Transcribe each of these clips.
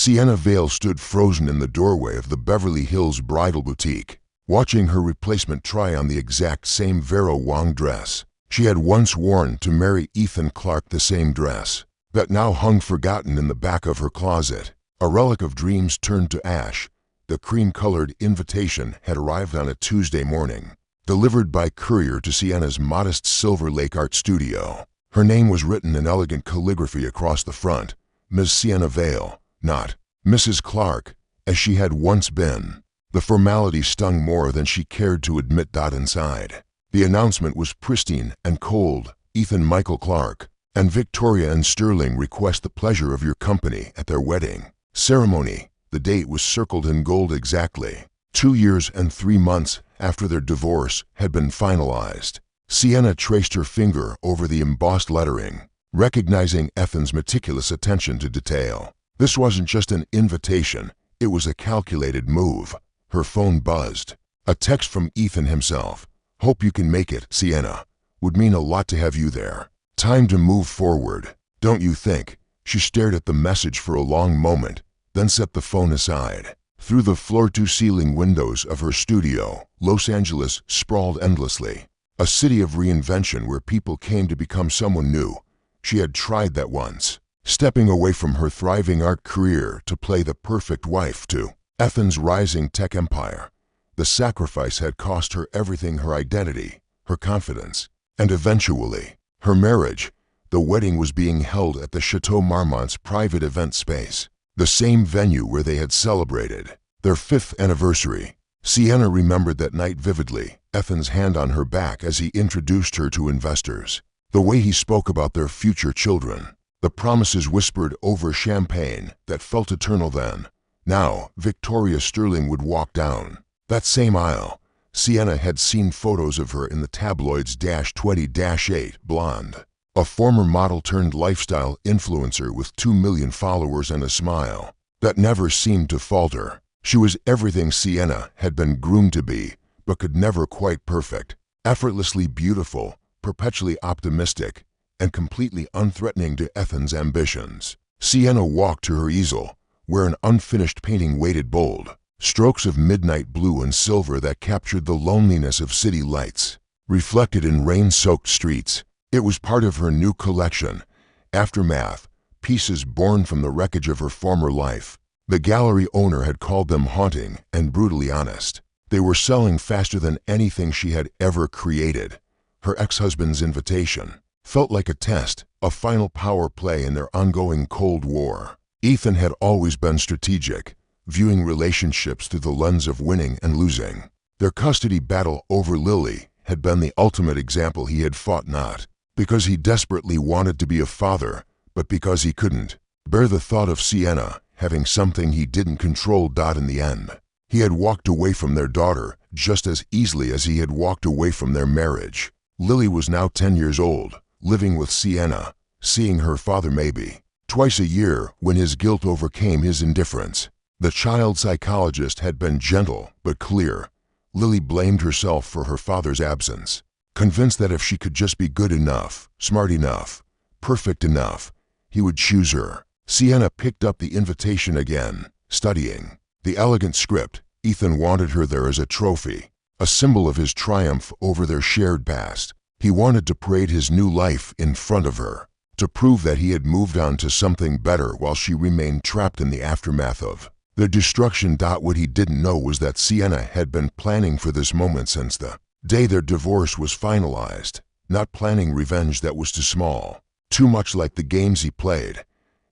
Sienna Vale stood frozen in the doorway of the Beverly Hills bridal boutique, watching her replacement try on the exact same Vera Wang dress. She had once worn to marry Ethan Clark, the same dress that now hung forgotten in the back of her closet, a relic of dreams turned to ash. The cream-colored invitation had arrived on a Tuesday morning, delivered by courier to Sienna's modest Silver Lake art studio. Her name was written in elegant calligraphy across the front, Ms. Sienna Vale, not Mrs. Clark, as she had once been. The formality stung more than she cared to admit. Inside, the announcement was pristine and cold. Ethan Michael Clark and Victoria and Sterling request the pleasure of your company at their wedding ceremony. The date was circled in gold exactly 2 years and 3 months after their divorce had been finalized. Sienna traced her finger over the embossed lettering, recognizing Ethan's meticulous attention to detail. This wasn't just an invitation, it was a calculated move. Her phone buzzed. A text from Ethan himself. "Hope you can make it, Sienna. Would mean a lot to have you there. Time to move forward, don't you think?" She stared at the message for a long moment, then set the phone aside. Through the floor-to-ceiling windows of her studio, Los Angeles sprawled endlessly, a city of reinvention where people came to become someone new. She had tried that once, stepping away from her thriving art career to play the perfect wife to Ethan's rising tech empire. The sacrifice had cost her everything: her identity, her confidence, and eventually, her marriage. The wedding was being held at the Chateau Marmont's private event space, the same venue where they had celebrated their 5th anniversary. Sienna remembered that night vividly, Ethan's hand on her back as he introduced her to investors, the way he spoke about their future children, the promises whispered over champagne that felt eternal then. Now, Victoria Sterling would walk down that same aisle. Sienna had seen photos of her in the tabloids. 20-8, blonde, a former model turned lifestyle influencer with 2 million followers and a smile that never seemed to falter. She was everything Sienna had been groomed to be, but could never quite perfect. Effortlessly beautiful, perpetually optimistic, and completely unthreatening to Ethan's ambitions. Sienna walked to her easel, where an unfinished painting waited, bold strokes of midnight blue and silver that captured the loneliness of city lights, reflected in rain-soaked streets. It was part of her new collection, Aftermath, pieces born from the wreckage of her former life. The gallery owner had called them haunting and brutally honest. They were selling faster than anything she had ever created. Her ex-husband's invitation felt like a test, a final power play in their ongoing Cold War. Ethan had always been strategic, viewing relationships through the lens of winning and losing. Their custody battle over Lily had been the ultimate example. He had fought not because he desperately wanted to be a father, but because he couldn't bear the thought of Sienna having something he didn't control. In the end, he had walked away from their daughter just as easily as he had walked away from their marriage. Lily was now 10 years old, living with Sienna, seeing her father maybe twice a year when his guilt overcame his indifference. The child psychologist had been gentle but clear. Lily blamed herself for her father's absence, convinced that if she could just be good enough, smart enough, perfect enough, he would choose her. Sienna picked up the invitation again, studying the elegant script. Ethan wanted her there as a trophy, a symbol of his triumph over their shared past. He wanted to parade his new life in front of her, to prove that he had moved on to something better while she remained trapped in the aftermath of their destruction. What he didn't know was that Sienna had been planning for this moment since the day their divorce was finalized, not planning revenge that was too small, too much like the games he played.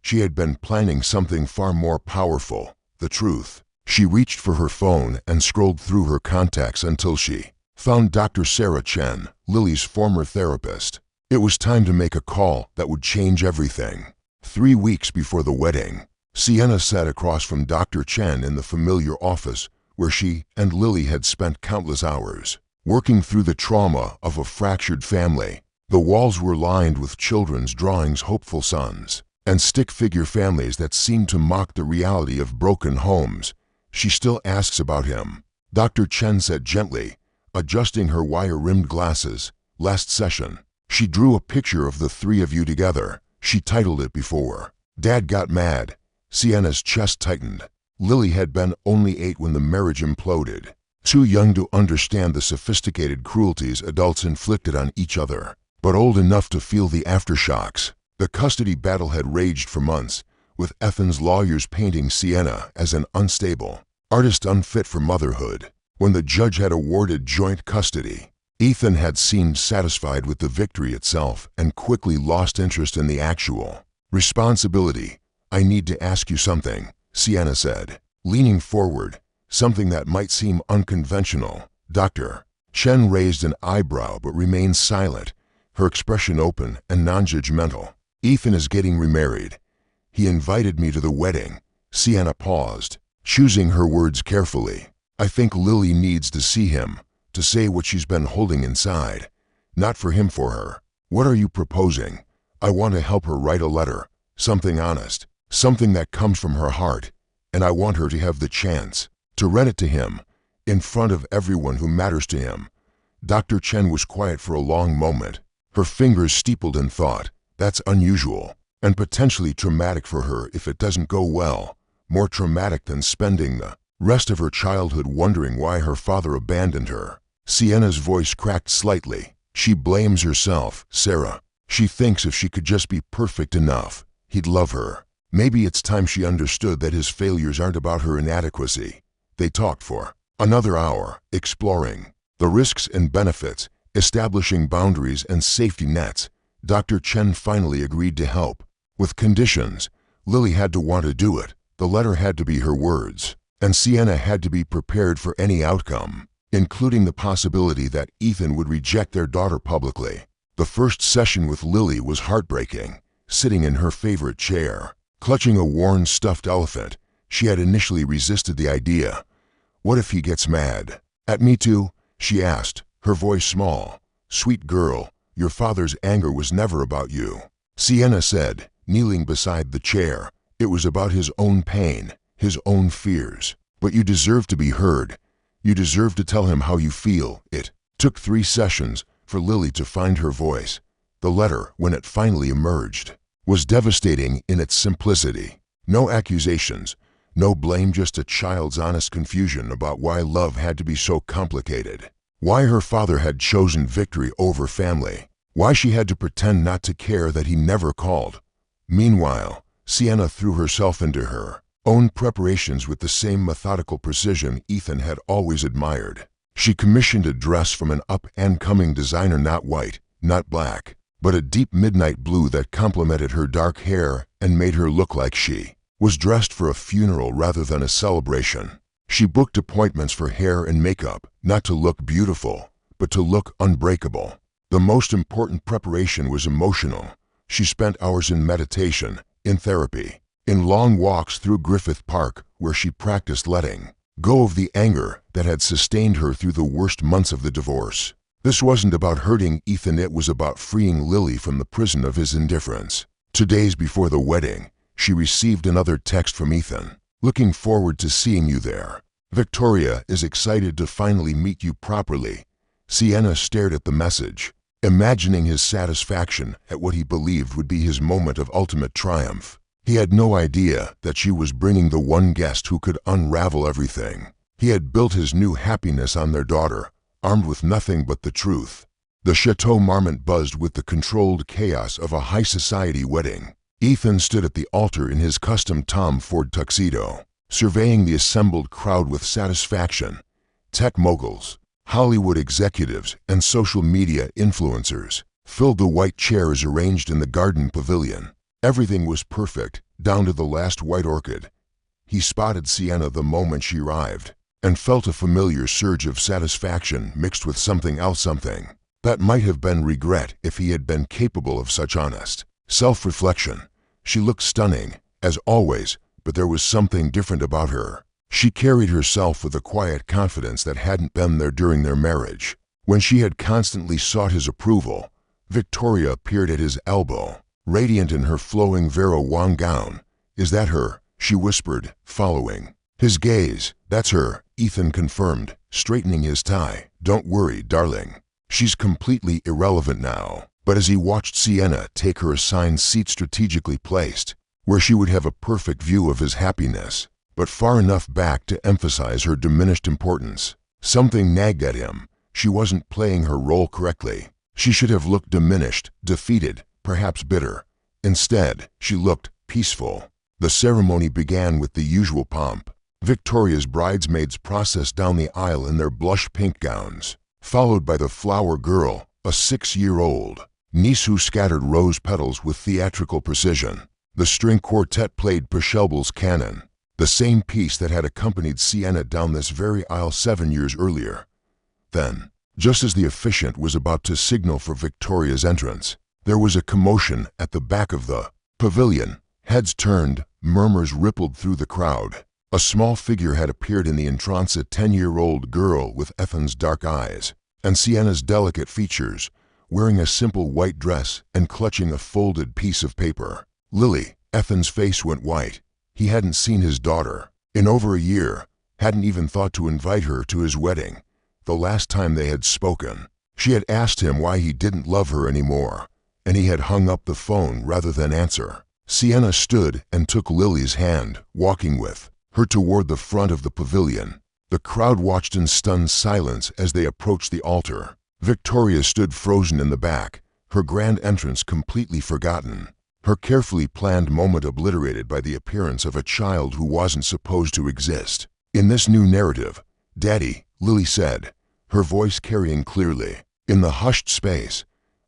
She had been planning something far more powerful, the truth. She reached for her phone and scrolled through her contacts until she found Dr. Sarah Chen, Lily's former therapist. It was time to make a call that would change everything. 3 weeks before the wedding, Sienna sat across from Dr. Chen in the familiar office where she and Lily had spent countless hours, working through the trauma of a fractured family. The walls were lined with children's drawings, hopeful sons, and stick-figure families that seemed to mock the reality of broken homes. "She still asks about him," Dr. Chen said gently, adjusting her wire-rimmed glasses. "Last session, she drew a picture of the 3 of you together. She titled it Before Dad Got Mad." Sienna's chest tightened. Lily had been only 8 when the marriage imploded, too young to understand the sophisticated cruelties adults inflicted on each other, but old enough to feel the aftershocks. The custody battle had raged for months, with Ethan's lawyers painting Sienna as an unstable artist unfit for motherhood. When the judge had awarded joint custody, Ethan had seemed satisfied with the victory itself and quickly lost interest in the actual responsibility. "I need to ask you something," Sienna said, leaning forward, "something that might seem unconventional, Doctor." Chen raised an eyebrow but remained silent, her expression open and non-judgmental. "Ethan is getting remarried. He invited me to the wedding." Sienna paused, choosing her words carefully. "I think Lily needs to see him, to say what she's been holding inside. Not for him, for her." "What are you proposing?" "I want to help her write a letter, something honest, something that comes from her heart, and I want her to have the chance to read it to him, in front of everyone who matters to him." Dr. Chen was quiet for a long moment, her fingers steepled in thought. "That's unusual, and potentially traumatic for her if it doesn't go well. More traumatic than spending the rest of her childhood wondering why her father abandoned her." Sienna's voice cracked slightly. "She blames herself, Sarah. She thinks if she could just be perfect enough, he'd love her." Maybe it's time she understood that his failures aren't about her inadequacy. They talked for another hour, exploring the risks and benefits, establishing boundaries and safety nets. Dr. Chen finally agreed to help, with conditions. Lily had to want to do it, the letter had to be her words, and Sienna had to be prepared for any outcome, including the possibility that Ethan would reject their daughter publicly. The first session with Lily was heartbreaking. Sitting in her favorite chair, clutching a worn stuffed elephant, she had initially resisted the idea. "What if he gets mad at me too?" she asked, her voice small. "Sweet girl, your father's anger was never about you," Sienna said, kneeling beside the chair. "It was about his own pain, his own fears. But you deserve to be heard. You deserve to tell him how you feel." It took 3 sessions for Lily to find her voice. The letter, when it finally emerged, was devastating in its simplicity. No accusations, no blame, just a child's honest confusion about why love had to be so complicated, why her father had chosen victory over family, why she had to pretend not to care that he never called. Meanwhile, Sienna threw herself into her own preparations with the same methodical precision Ethan had always admired. She commissioned a dress from an up-and-coming designer, not white, not black, but a deep midnight blue that complemented her dark hair and made her look like she was dressed for a funeral rather than a celebration. She booked appointments for hair and makeup, not to look beautiful, but to look unbreakable. The most important preparation was emotional. She spent hours in meditation, in therapy, in long walks through Griffith Park, where she practiced letting go of the anger that had sustained her through the worst months of the divorce. This wasn't about hurting Ethan, it was about freeing Lily from the prison of his indifference. 2 days before the wedding, she received another text from Ethan. "Looking forward to seeing you there. Victoria is excited to finally meet you properly." Sienna stared at the message, imagining his satisfaction at what he believed would be his moment of ultimate triumph. He had no idea that she was bringing the one guest who could unravel everything. He had built his new happiness on their daughter, armed with nothing but the truth. The Chateau Marmont buzzed with the controlled chaos of a high society wedding. Ethan stood at the altar in his custom Tom Ford tuxedo, surveying the assembled crowd with satisfaction. Tech moguls, Hollywood executives, and social media influencers filled the white chairs arranged in the garden pavilion. Everything was perfect, down to the last white orchid. He spotted Sienna the moment she arrived, and felt a familiar surge of satisfaction mixed with something else, something that might have been regret if he had been capable of such honest self-reflection. She looked stunning, as always, but there was something different about her. She carried herself with a quiet confidence that hadn't been there during their marriage. When she had constantly sought his approval, Victoria appeared at his elbow, radiant in her flowing Vera Wang gown. "Is that her?" she whispered, following his gaze. "That's her," Ethan confirmed, straightening his tie. "Don't worry, darling. She's completely irrelevant now." But as he watched Sienna take her assigned seat strategically placed, where she would have a perfect view of his happiness, but far enough back to emphasize her diminished importance. Something nagged at him. She wasn't playing her role correctly. She should have looked diminished, defeated, perhaps bitter. Instead, she looked peaceful. The ceremony began with the usual pomp. Victoria's bridesmaids processed down the aisle in their blush pink gowns, followed by the flower girl, a 6-year-old niece who scattered rose petals with theatrical precision. The string quartet played Pachelbel's Canon, the same piece that had accompanied Sienna down this very aisle 7 years earlier. Then, just as the officiant was about to signal for Victoria's entrance, there was a commotion at the back of the pavilion. Heads turned, murmurs rippled through the crowd. A small figure had appeared in the entrance, a 10-year-old girl with Ethan's dark eyes and Sienna's delicate features, wearing a simple white dress and clutching a folded piece of paper. Lily, Ethan's face went white. He hadn't seen his daughter in over a year, hadn't even thought to invite her to his wedding. The last time they had spoken, she had asked him why he didn't love her anymore, and he had hung up the phone rather than answer. Sienna stood and took Lily's hand, walking with her toward the front of the pavilion. The crowd watched in stunned silence as they approached the altar. Victoria stood frozen in the back, her grand entrance completely forgotten, her carefully planned moment obliterated by the appearance of a child who wasn't supposed to exist. In this new narrative, "Daddy," Lily said, her voice carrying clearly. In the hushed space,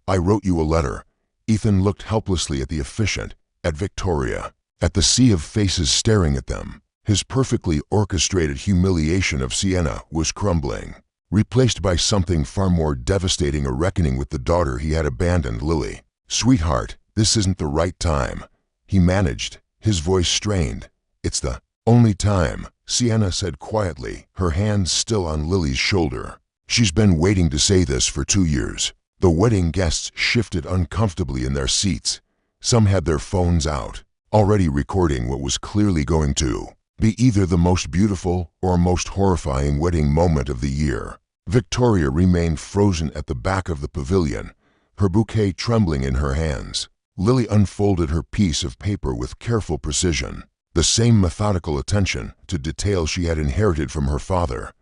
"I wrote you a letter." Ethan looked helplessly at the officiant, at Victoria, at the sea of faces staring at them. His perfectly orchestrated humiliation of Sienna was crumbling, replaced by something far more devastating, a reckoning with the daughter he had abandoned. "Lily, sweetheart, this isn't the right time," he managed, his voice strained. "It's the only time," Sienna said quietly, her hand still on Lily's shoulder. "She's been waiting to say this for 2 years." The wedding guests shifted uncomfortably in their seats. Some had their phones out, already recording what was clearly going to be either the most beautiful or most horrifying wedding moment of the year. Victoria remained frozen at the back of the pavilion, her bouquet trembling in her hands. Lily unfolded her piece of paper with careful precision, the same methodical attention to detail she had inherited from her father.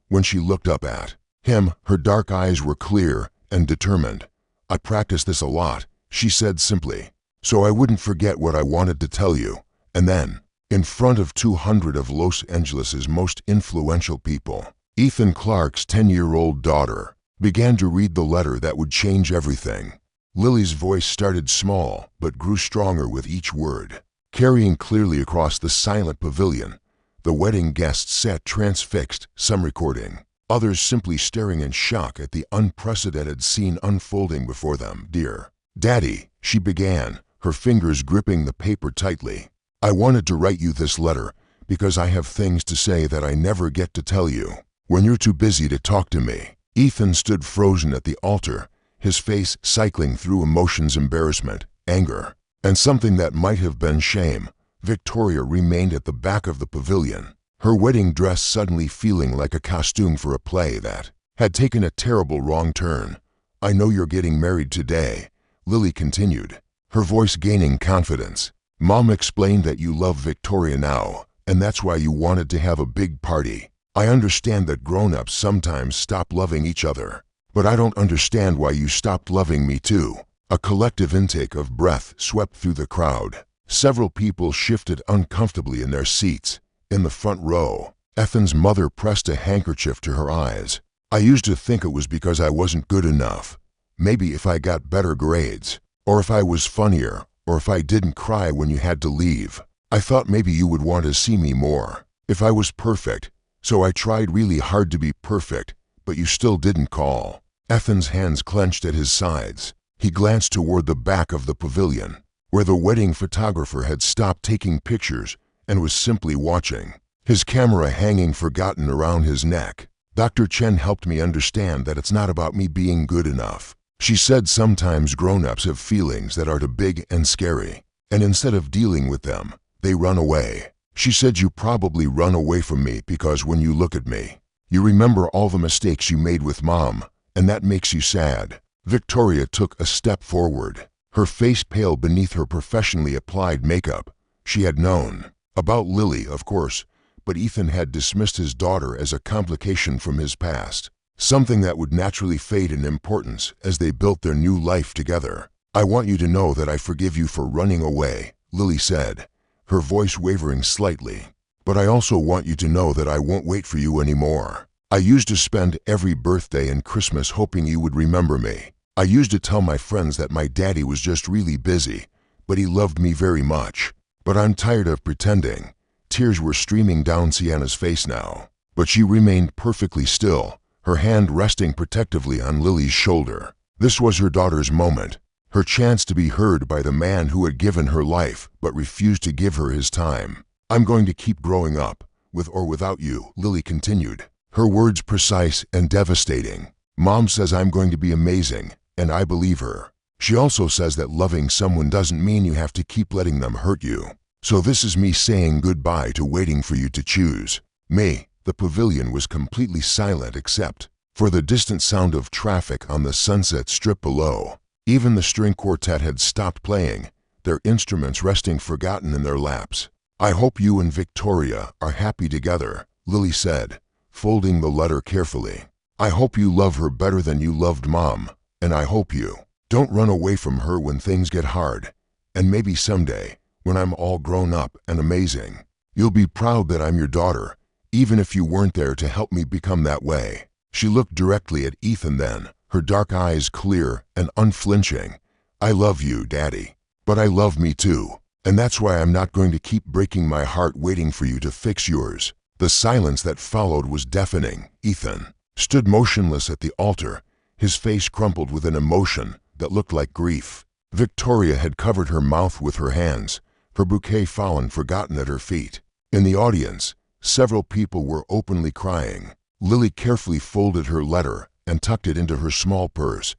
When she looked up at him, her dark eyes were clear and determined. "I practiced this a lot," she said simply, "so I wouldn't forget what I wanted to tell you." And then, in front of 200 of Los Angeles's most influential people, Ethan Clarke's 10-year-old daughter began to read the letter that would change everything. Lily's voice started small but grew stronger with each word, carrying clearly across the silent pavilion. The wedding guests sat transfixed, some recording, others simply staring in shock at the unprecedented scene unfolding before them. "Dear Daddy," she began, her fingers gripping the paper tightly, "I wanted to write you this letter because I have things to say that I never get to tell you when you're too busy to talk to me." Ethan stood frozen at the altar, his face cycling through emotions: embarrassment, anger, and something that might have been shame. Victoria remained at the back of the pavilion, her wedding dress suddenly feeling like a costume for a play that had taken a terrible wrong turn. "I know you're getting married today," Lily continued, her voice gaining confidence. "Mom explained that you love Victoria now, and that's why you wanted to have a big party. I understand that grown-ups sometimes stop loving each other, but I don't understand why you stopped loving me too." A collective intake of breath swept through the crowd. Several people shifted uncomfortably in their seats. In the front row, Ethan's mother pressed a handkerchief to her eyes. "I used to think it was because I wasn't good enough. Maybe if I got better grades, or if I was funnier, or if I didn't cry when you had to leave, I thought maybe you would want to see me more. If I was perfect, so I tried really hard to be perfect, but you still didn't call." Ethan's hands clenched at his sides. He glanced toward the back of the pavilion, where the wedding photographer had stopped taking pictures and was simply watching, his camera hanging forgotten around his neck. "Dr. Chen helped me understand that it's not about me being good enough. She said sometimes grown-ups have feelings that are too big and scary, and instead of dealing with them, they run away. She said you probably run away from me because when you look at me, you remember all the mistakes you made with Mom, and that makes you sad." Victoria took a step forward, her face pale beneath her professionally applied makeup. She had known about Lily, of course, but Ethan had dismissed his daughter as a complication from his past, something that would naturally fade in importance as they built their new life together. "I want you to know that I forgive you for running away," Lily said, her voice wavering slightly. "But I also want you to know that I won't wait for you anymore. I used to spend every birthday and Christmas hoping you would remember me. I used to tell my friends that my daddy was just really busy, but he loved me very much. But I'm tired of pretending." Tears were streaming down Sienna's face now, but she remained perfectly still, her hand resting protectively on Lily's shoulder. This was her daughter's moment, her chance to be heard by the man who had given her life but refused to give her his time. "I'm going to keep growing up, with or without you," Lily continued, her words precise and devastating. "Mom says I'm going to be amazing, and I believe her. She also says that loving someone doesn't mean you have to keep letting them hurt you. So this is me saying goodbye to waiting for you to choose me." The pavilion was completely silent except for the distant sound of traffic on the Sunset Strip below. Even the string quartet had stopped playing, their instruments resting forgotten in their laps. "I hope you and Victoria are happy together," Lily said, folding the letter carefully. "I hope you love her better than you loved Mom, and I hope you don't run away from her when things get hard. And maybe someday, when I'm all grown up and amazing, you'll be proud that I'm your daughter, even if you weren't there to help me become that way." She looked directly at Ethan then, her dark eyes clear and unflinching. "I love you, Daddy, but I love me too, and that's why I'm not going to keep breaking my heart waiting for you to fix yours." The silence that followed was deafening. Ethan stood motionless at the altar, his face crumpled with an emotion that looked like grief. Victoria had covered her mouth with her hands, her bouquet fallen forgotten at her feet. In the audience, several people were openly crying. Lily carefully folded her letter and tucked it into her small purse.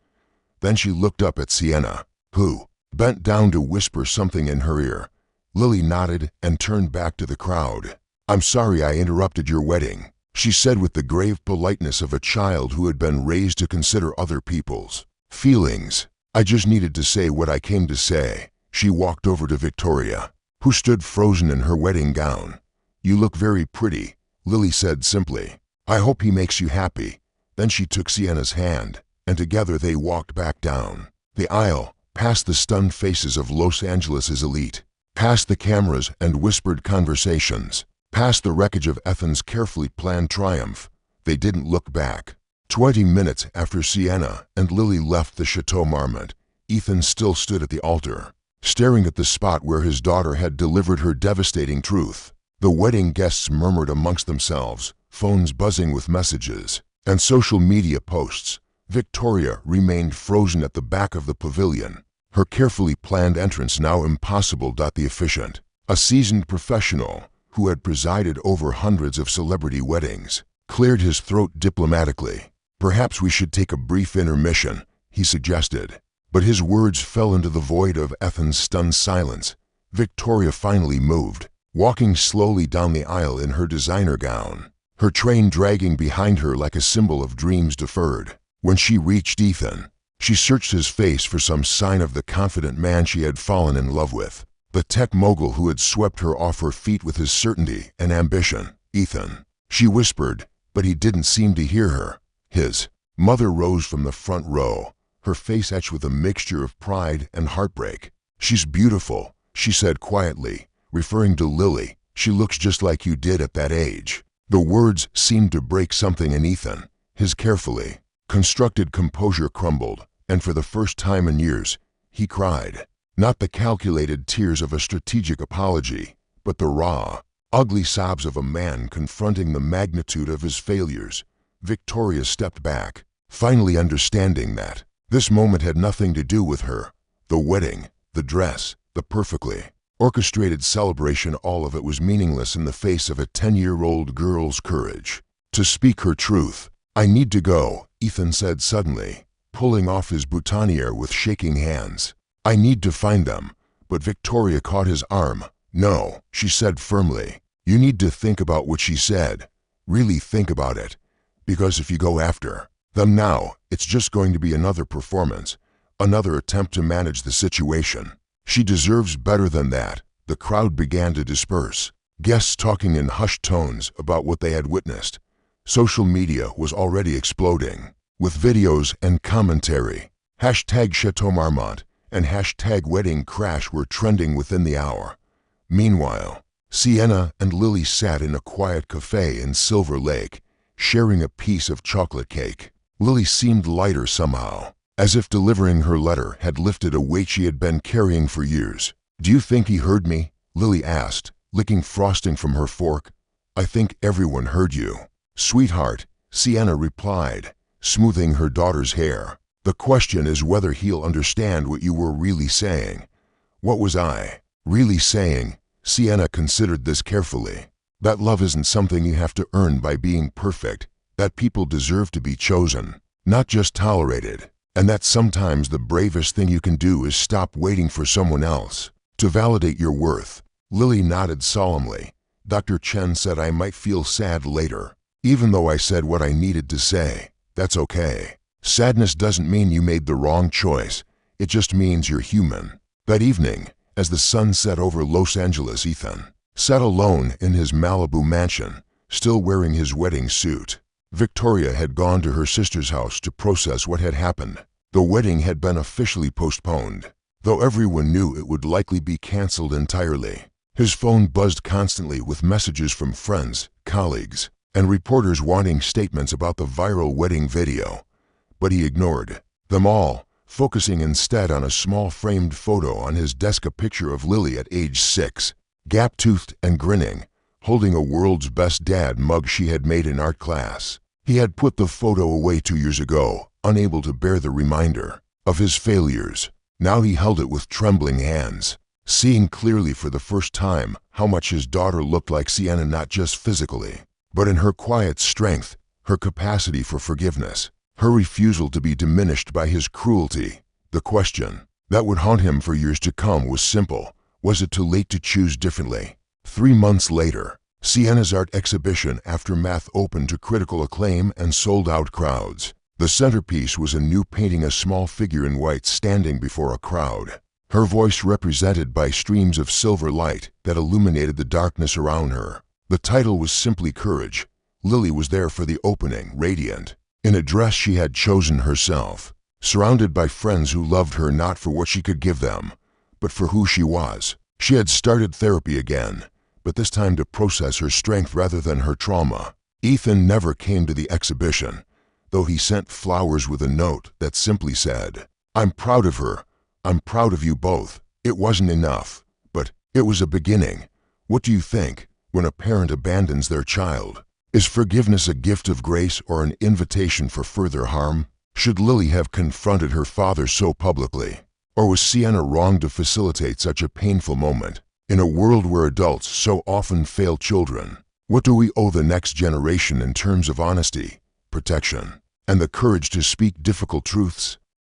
Then she looked up at Sienna, who bent down to whisper something in her ear. Lily nodded and turned back to the crowd. "I'm sorry I interrupted your wedding," she said with the grave politeness of a child who had been raised to consider other people's feelings. "I just needed to say what I came to say." She walked over to Victoria, who stood frozen in her wedding gown. "You look very pretty," Lily said simply. "I hope he makes you happy." Then she took Sienna's hand, and together they walked back down the aisle, past the stunned faces of Los Angeles' elite, past the cameras and whispered conversations, past the wreckage of Ethan's carefully planned triumph. They didn't look back. 20 minutes after Sienna and Lily left the Chateau Marmont, Ethan still stood at the altar, staring at the spot where his daughter had delivered her devastating truth. The wedding guests murmured amongst themselves, phones buzzing with messages and social media posts. Victoria remained frozen at the back of the pavilion, her carefully planned entrance now impossible. The officiant, a seasoned professional who had presided over hundreds of celebrity weddings, cleared his throat diplomatically. "Perhaps we should take a brief intermission," he suggested. But his words fell into the void of Ethan's stunned silence. Victoria finally moved, walking slowly down the aisle in her designer gown, her train dragging behind her like a symbol of dreams deferred. When she reached Ethan, she searched his face for some sign of the confident man she had fallen in love with, the tech mogul who had swept her off her feet with his certainty and ambition. "Ethan," she whispered, but he didn't seem to hear her. His mother rose from the front row, her face etched with a mixture of pride and heartbreak. "She's beautiful," she said quietly, referring to Lily. "She looks just like you did at that age." The words seemed to break something in Ethan. His carefully constructed composure crumbled, and for the first time in years, he cried. Not the calculated tears of a strategic apology, but the raw, ugly sobs of a man confronting the magnitude of his failures. Victoria stepped back, finally understanding that this moment had nothing to do with her. The wedding, the dress, the perfectly orchestrated celebration, all of it was meaningless in the face of a 10-year-old girl's courage to speak her truth. "I need to go," Ethan said suddenly, pulling off his boutonniere with shaking hands. "I need to find them." But Victoria caught his arm. "No," she said firmly. "You need to think about what she said. Really think about it. Because if you go after them now, it's just going to be another performance, another attempt to manage the situation. She deserves better than that." The crowd began to disperse, guests talking in hushed tones about what they had witnessed. Social media was already exploding, with videos and commentary. Hashtag Chateau Marmont and hashtag Wedding Crash were trending within the hour. Meanwhile, Sienna and Lily sat in a quiet cafe in Silver Lake, sharing a piece of chocolate cake. Lily seemed lighter somehow, as if delivering her letter had lifted a weight she had been carrying for years. "Do you think he heard me?" Lily asked, licking frosting from her fork. "I think everyone heard you." "Sweetheart," Sienna replied, smoothing her daughter's hair. "The question is whether he'll understand what you were really saying." "What was I really saying?" Sienna considered this carefully. "That love isn't something you have to earn by being perfect, that people deserve to be chosen, not just tolerated, and that sometimes the bravest thing you can do is stop waiting for someone else to validate your worth." Lily nodded solemnly. "Dr. Chen said I might feel sad later. Even though I said what I needed to say, that's okay. Sadness doesn't mean you made the wrong choice. It just means you're human." That evening, as the sun set over Los Angeles, Ethan sat alone in his Malibu mansion, still wearing his wedding suit. Victoria had gone to her sister's house to process what had happened. The wedding had been officially postponed, though everyone knew it would likely be canceled entirely. His phone buzzed constantly with messages from friends, colleagues, and reporters wanting statements about the viral wedding video. But he ignored them all, focusing instead on a small framed photo on his desk, a picture of Lily at age 6, gap-toothed and grinning, holding a world's best dad mug she had made in art class. He had put the photo away 2 years ago, unable to bear the reminder of his failures. Now he held it with trembling hands, seeing clearly for the first time how much his daughter looked like Sienna, not just physically, but in her quiet strength, her capacity for forgiveness, her refusal to be diminished by his cruelty. The question that would haunt him for years to come was simple: was it too late to choose differently? 3 months later, Sienna's art exhibition Aftermath opened to critical acclaim and sold out crowds. The centerpiece was a new painting, a small figure in white standing before a crowd, her voice represented by streams of silver light that illuminated the darkness around her. The title was simply Courage. Lily was there for the opening, radiant, in a dress she had chosen herself, surrounded by friends who loved her not for what she could give them, but for who she was. She had started therapy again, but this time to process her strength rather than her trauma. Ethan never came to the exhibition, though he sent flowers with a note that simply said, "I'm proud of her. I'm proud of you both." It wasn't enough, but it was a beginning. What do you think when a parent abandons their child? Is forgiveness a gift of grace or an invitation for further harm? Should Lily have confronted her father so publicly? Or was Sienna wrong to facilitate such a painful moment? In a world where adults so often fail children, what do we owe the next generation in terms of honesty, protection, and the courage to speak difficult truths?